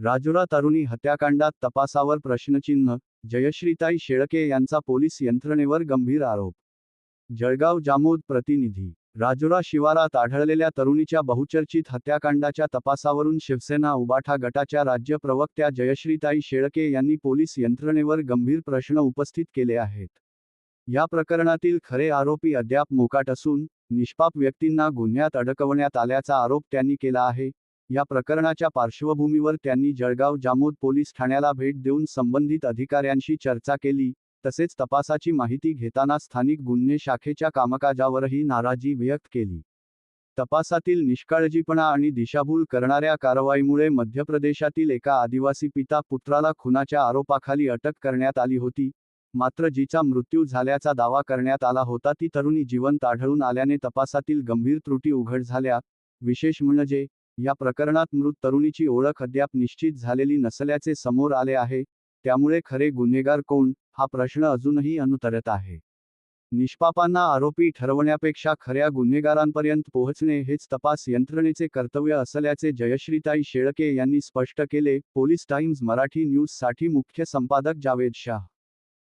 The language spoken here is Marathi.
राजुरा तरुणी हत्याकांडात तपासावर प्रश्नचिन्ह, जयश्रीताई शेळके यांचा पोलीस यंत्रणेवर गंभीर आरोप. जळगाव जामोद प्रतिनिधी. राजुरा शिवारात आढळलेल्या तरुणीच्या बहुचर्चित हत्याकांडाच्या तपासावरून शिवसेना उबाठा गटाच्या राज्य प्रवक्त्या जयश्रीताई शेळके यांनी पोलीस यंत्रणेवर गंभीर प्रश्न उपस्थित केले आहेत. या प्रकरणातील खरे आरोपी अद्याप मोकाट असून, निष्पाप व्यक्तींना गुन्ह्यात अडकवण्यात आल्याचा आरोप त्यांनी केला आहे. या प्रकरणाच्या पार्श्वभूमीवर त्यांनी जळगाव जामोद पोलीस ठाण्याला भेट देऊन संबंधित अधिकाऱ्यांशी चर्चा केली. तसेच तपासाची माहिती घेताना स्थानिक गुन्हे शाखेच्या कामकाजावरही नाराजी व्यक्त केली. तपासातील निष्काळजीपणा आणि दिशाभूल करणाऱ्या कारवाईमुळे मध्य प्रदेशातील एका आदिवासी पिता पुत्राला खुनाच्या आरोपाखाली अटक करण्यात आली होती. मात्र जिचा मृत्यू झाल्याचा दावा करण्यात आला होता ती तरुणी जिवंत आढळून आल्याने तपासातील गंभीर त्रुटी उघड झाल्या. विशेष म्हणजे, या प्रकरणात मृत तरुणीची ओळख अद्याप निश्चित झालेली नसल्याचे समोर आले आहे. त्यामुळे खरे गुन्हेगार कोण, हा प्रश्न अजूनही अनुत्तरित आहे. निष्पापांना आरोपी ठरवण्यापेक्षा खऱ्या गुन्हेगारांपर्यंत पोहोचणे हेच तपास यंत्रणेचे कर्तव्य असल्याचे जयश्रीताई शेळके यांनी स्पष्ट केले. पोलीस टाइम्स मराठी न्यूजसाठी मुख्य संपादक जावेद शाह.